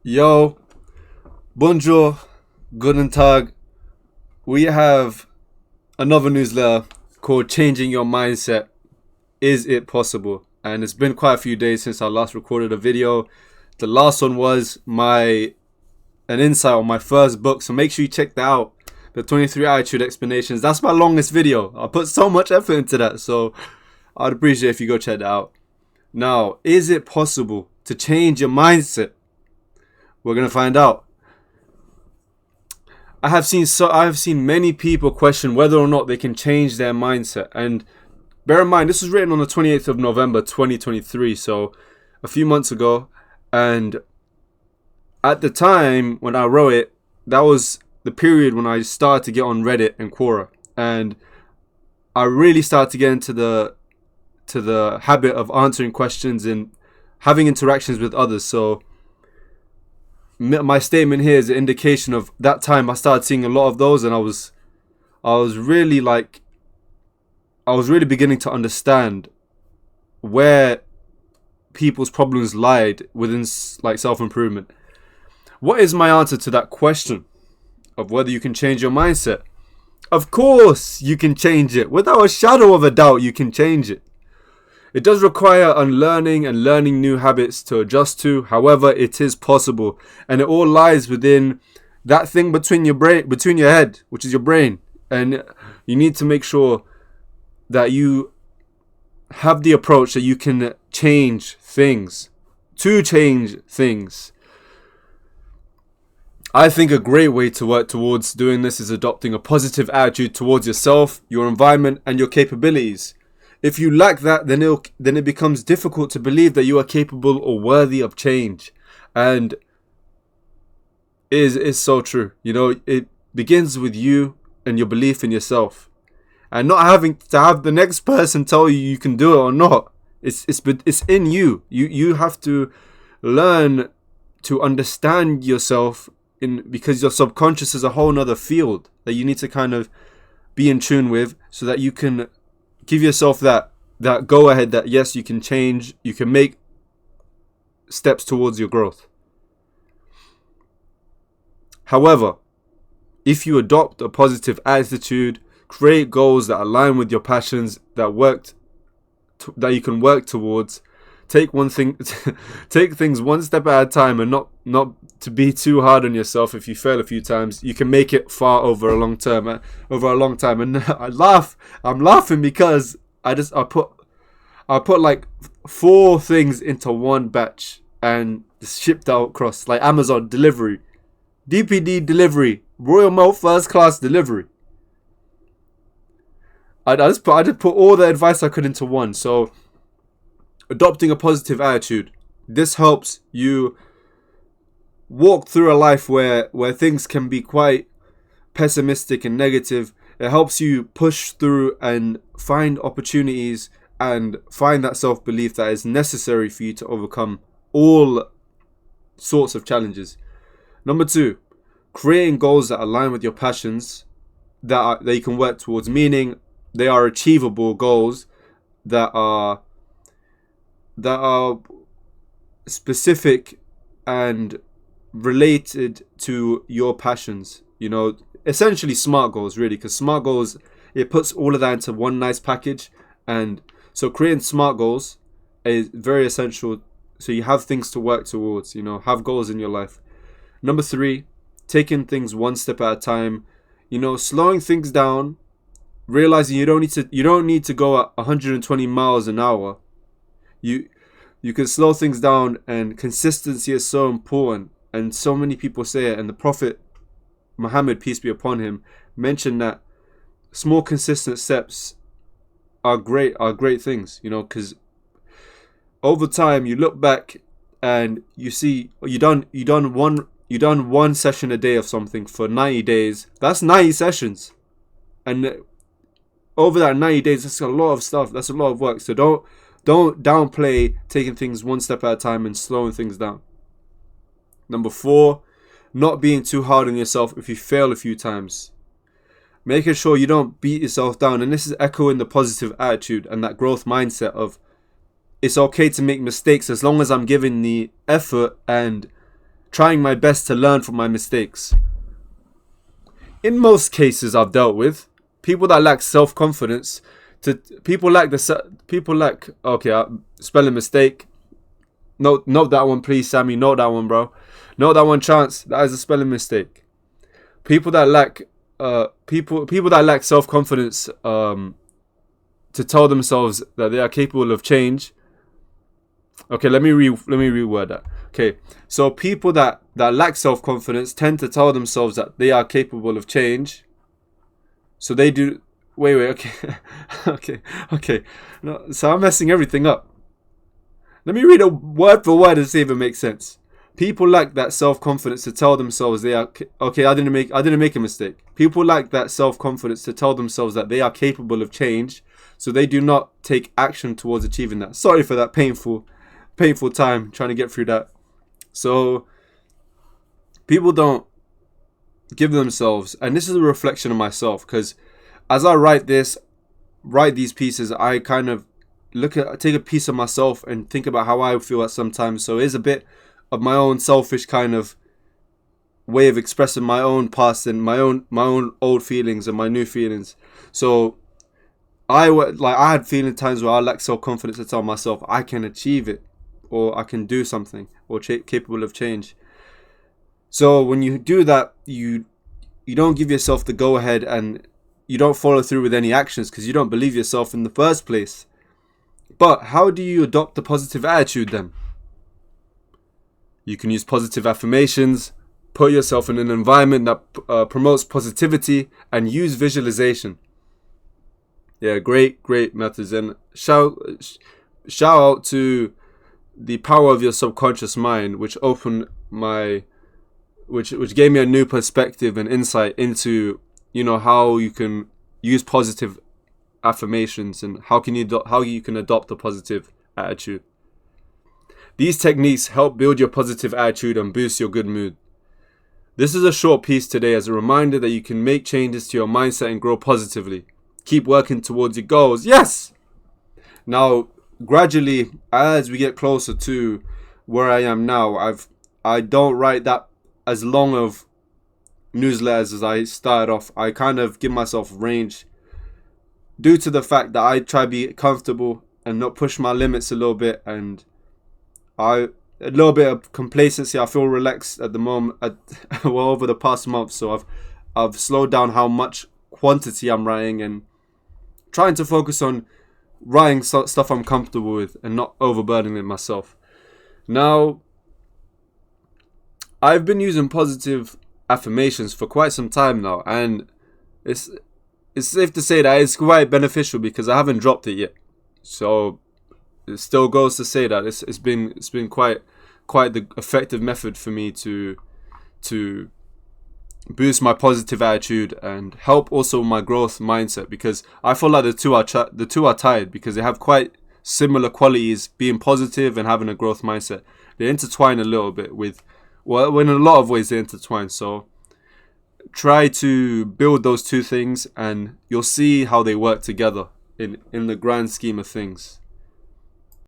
Yo, bonjour, guten tag. We have another newsletter called Changing Your Mindset. Is it possible? And it's been quite a few days since I last recorded a video. The last one was an insight on my first book, so make sure you check that out. The 23 Attitude Explanations. That's my longest video. I put so much effort into that, so I'd appreciate if you go check that out. Now, is it possible to change your mindset? We're gonna find out. I have seen many people question whether or not they can change their mindset. And bear in mind, this was written on the 28th of November 2023, so a few months ago. And at the time when I wrote it, that was the period when I started to get on Reddit and Quora, and I really started to get into the habit of answering questions and having interactions with others. So my statement here is an indication of that time I started seeing a lot of those, and I was really beginning to understand where people's problems lied within self-improvement. What is my answer to that question of whether you can change your mindset? Of course you can change it. Without a shadow of a doubt, you can change it. It does require unlearning and learning new habits to adjust to. However, it is possible, and it all lies within that thing between your head, which is your brain. And you need to make sure that you have the approach that you can change things. To change things. I think a great way to work towards doing this is adopting a positive attitude towards yourself, your environment, and your capabilities. If you lack that, then it becomes difficult to believe that you are capable or worthy of change. And it is so true. You know, it begins with you and your belief in yourself, and not having to have the next person tell you you can do it or not. It's in you. You have to learn to understand yourself because your subconscious is a whole nother field that you need to kind of be in tune with, so that you can give yourself that go ahead that yes, you can change, you can make steps towards your growth. However, if you adopt a positive attitude, create goals that align with your passions, that you can work towards, take things one step at a time, and not to be too hard on yourself. If you fail a few times, you can make it far over a long time. And I'm laughing because I put like 4 things into one batch and shipped out across, like Amazon delivery, DPD delivery, Royal Mail first class delivery. I just put all the advice I could into one. So adopting a positive attitude, this helps you walk through a life where things can be quite pessimistic and negative. It helps you push through and find opportunities and find that self-belief that is necessary for you to overcome all sorts of challenges. Number 2, creating goals that align with your passions that you can work towards, meaning they are achievable goals that are specific and related to your passions. You know, essentially SMART goals, really, because SMART goals, it puts all of that into one nice package. And so creating SMART goals is very essential, so you have things to work towards, you know, have goals in your life. Number 3, taking things one step at a time, you know, slowing things down, realizing you don't need to go at 120 miles an hour. You can slow things down, and consistency is so important. And so many people say it, and the Prophet Muhammad, peace be upon him, mentioned that small consistent steps are great things, you know, because over time you look back and you see you done one session a day of something for 90 days. That's 90 sessions, and over that 90 days, that's a lot of stuff. That's a lot of work. So don't downplay taking things one step at a time and slowing things down. Number 4, not being too hard on yourself if you fail a few times. Making sure you don't beat yourself down. And this is echoing the positive attitude and that growth mindset of it's okay to make mistakes as long as I'm giving the effort and trying my best to learn from my mistakes. In most cases I've dealt with, people that lack self-confidence, okay, spelling mistake. Note that one, please, Sammy. Note that one, bro. Note that one, Chance. That is a spelling mistake. People that lack self-confidence to tell themselves that they are capable of change. Okay, let me reword that. Okay, so people that lack self-confidence tend to tell themselves that they are capable of change. So they do. Wait. Okay. okay. No, so I'm messing everything up. Let me read it word for word and see if it makes sense. People lack that self-confidence to tell themselves they are... Okay, I didn't make a mistake. People lack that self-confidence to tell themselves that they are capable of change, so they do not take action towards achieving that. Sorry for that painful time trying to get through that. So, people don't give themselves... And this is a reflection of myself, because as I write these pieces, I kind of take a piece of myself and think about how I feel at some times. So it is a bit of my own selfish kind of way of expressing my own past and my own old feelings and my new feelings. So I had feeling times where I lack self-confidence to tell myself I can achieve it, or I can do something, or capable of change. So when you do that, you don't give yourself the go ahead, and you don't follow through with any actions because you don't believe yourself in the first place. But how do you adopt a positive attitude then? You can use positive affirmations, put yourself in an environment that promotes positivity, and use visualization. Yeah, great methods. And shout out to the power of your subconscious mind, which gave me a new perspective and insight into, how you can use positive affirmations and how you can adopt a positive attitude. These techniques help build your positive attitude and boost your good mood. This is a short piece today as a reminder that you can make changes to your mindset and grow positively. Keep working towards your goals. Yes! Now, gradually, as we get closer to where I am now, I don't write that as long of newsletters as I started off. I kind of give myself range due to the fact that I try to be comfortable and not push my limits a little bit, and a little bit of complacency. I feel relaxed at the moment, over the past month, so I've slowed down how much quantity I'm writing and trying to focus on writing stuff I'm comfortable with and not overburdening myself. Now, I've been using positive affirmations for quite some time now, and it's safe to say that it's quite beneficial because I haven't dropped it yet. So it still goes to say that it's been quite the effective method for me to boost my positive attitude and help also my growth mindset, because I feel like the two are tied because they have quite similar qualities, being positive and having a growth mindset. They intertwine a little bit in a lot of ways they intertwine. So try to build those two things and you'll see how they work together in the grand scheme of things.